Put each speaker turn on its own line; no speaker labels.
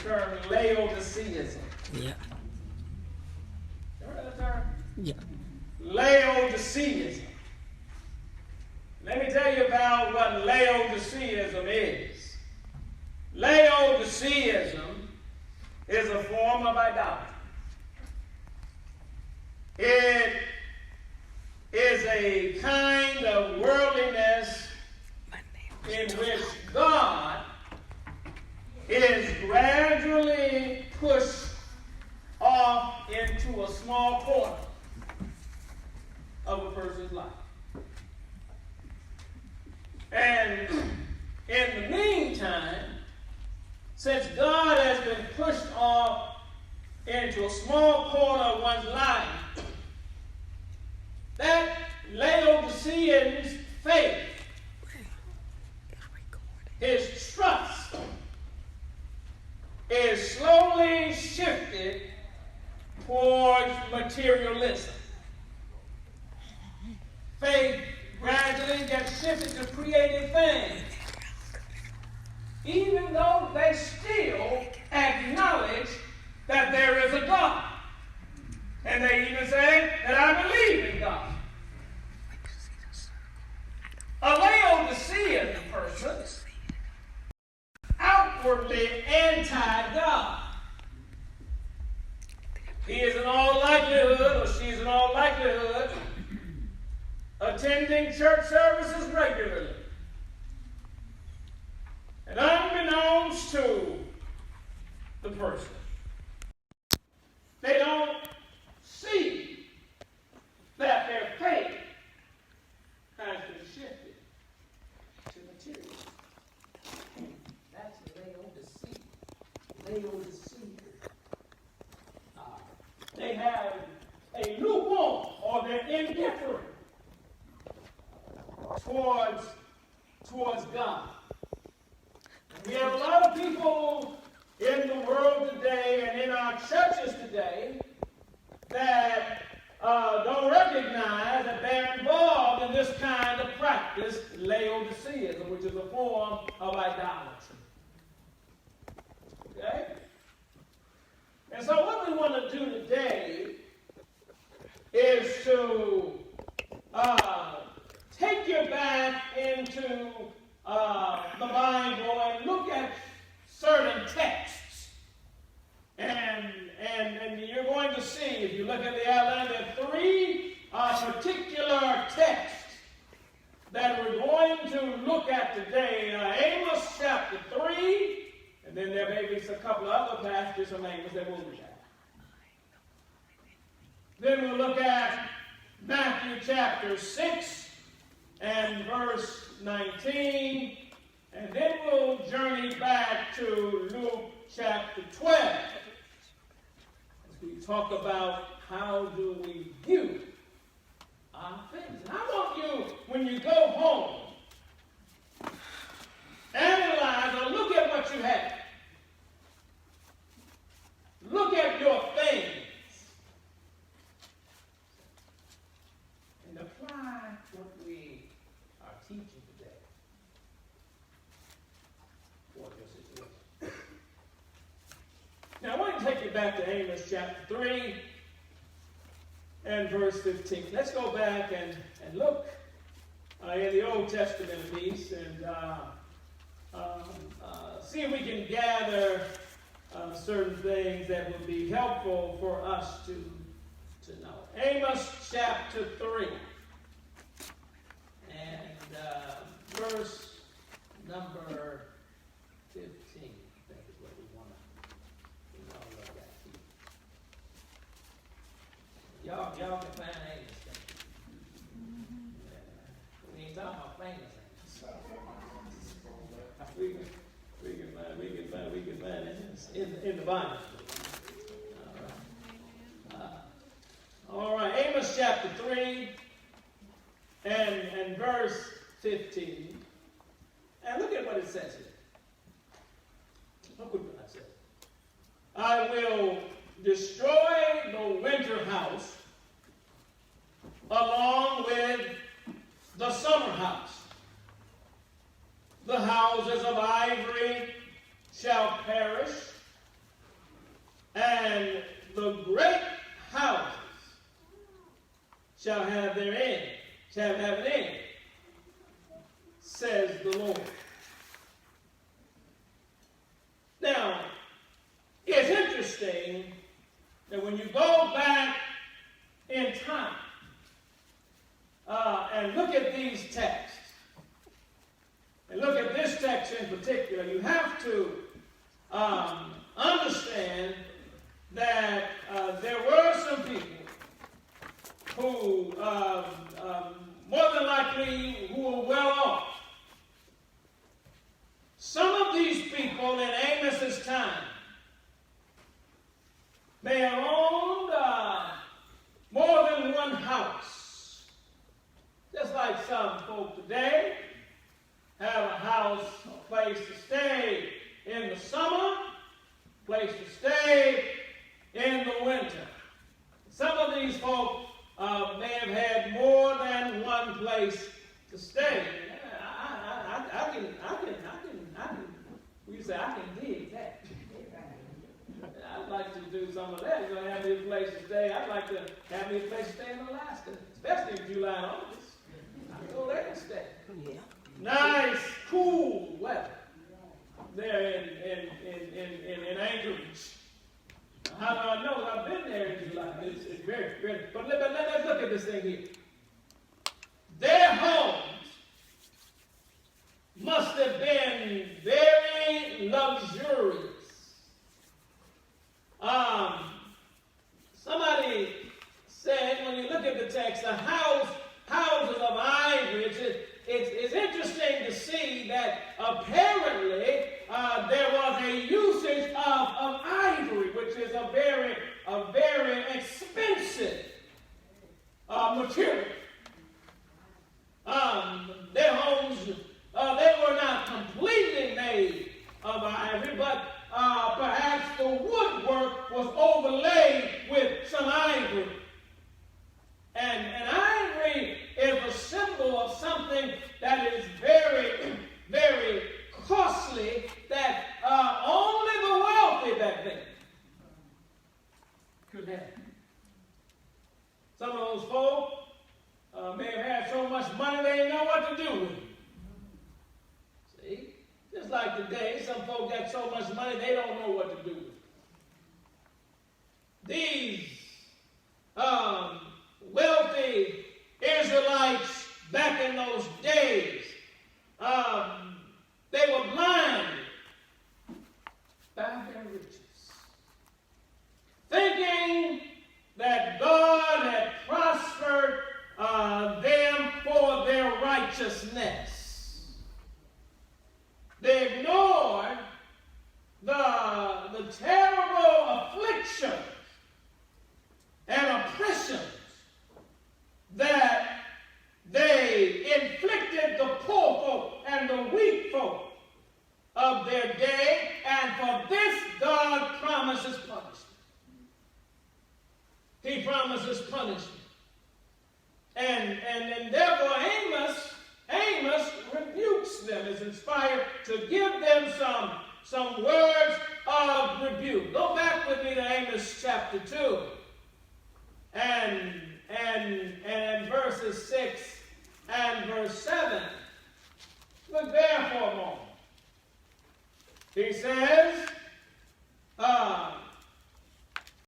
term Laodiceanism.
Yeah.
You heard that term?
Yeah.
Laodiceanism. Let me tell you about what Laodiceanism is. Laodiceanism is a form of idolatry. It is a kind of worldliness in which God is gradually pushed off into a small corner of a person's life. And in the meantime, since God has been pushed off into a small corner of one's life, that Laodicean's faith, his trust, is slowly shifted towards materialism. Faith gradually gets shifted to creative things, even though they still acknowledge that there is a God. And they even say that I believe in God. A Laodicean person, outwardly anti-God. He is in all likelihood, or she is in all likelihood, attending church services regularly. And unbeknownst to the person, they don't see that their faith has been shifted to material. That's Laodicea. They have a lukewarm, or they're indifferent towards God. We have a lot of people in the world today and in our churches today that don't recognize that they're involved in this kind of practice, Laodiceanism, which is a form of idolatry. Okay? And so what we want to do today is to take you back into the Bible and look at certain texts. And you're going to see, if you look at the outline, there are three particular texts that we're going to look at today. Amos chapter 3, and then there may be a couple of other passages from Amos that we'll look at. Then we'll look at Matthew chapter 6 and verse 19. And then we'll journey back to Luke chapter 12. As we talk about how do we view our things. And I want you, when you go home, analyze or look at what you have. Look at your things. And apply what we are teaching today for your situation. Now I want to take you back to Amos chapter 3 and verse 15. Let's go back and look in the Old Testament piece and see if we can gather certain things that would be helpful for us to know. Amos chapter 3 and verse number 15, I think is what we want to look at. Y'all can find Amos. We ain't talking about famous Amos. We can find it in the Bible. All right. Amos chapter 3 and verse 15. And look at what it says here. Look what it says. I will destroy the winter house along with the summer house. The houses of ivory shall perish, shall have their end, shall have an end, says the Lord. Now, it's interesting that when you go back in time and look at these texts, and look at this text in particular, you have to understand that there were some people who, more than likely, who were well off. Some of these people in Amos's time may have owned more than one house. Just like some folk today have a house, a place to stay in the summer, a place to stay in the winter. Some of these folk may have had more than one place to stay. I can dig that. I'd like to do some of that. You're going to have me a place to stay. I'd like to have me a place to stay in Alaska, especially in July and August. I can go there and stay. Yeah. Nice, cool weather there in Anchorage. How do I know? I've been there in July. It's very, very. But let's look at this thing here. Their homes must have been very luxurious. Somebody said, when you look at the text, the houses of ivory. It's interesting to see that apparently there was a usage of ivory, which is a very expensive material. Their homes, they were not completely made of ivory, but perhaps the woodwork was overlaid with some ivory. And ivory is a symbol of something that is very, very costly that only the wealthy back then could have. Some of those folk may have had so much money they didn't know what to do with it. See? Just like today, some folk got so much money they don't know what to do with it. These wealthy Israelites back in those days, they were blinded by their riches, thinking that God had prospered them for their righteousness. They ignored the terrible afflictions and oppressions that they inflicted the poor folk and the weak folk of their day, and for this God promises punishment. He promises punishment. And therefore Amos rebukes them, is inspired to give them some words of rebuke. Go back with me to Amos chapter 2 and verses 6 and verse 7. Look there for a moment. He says,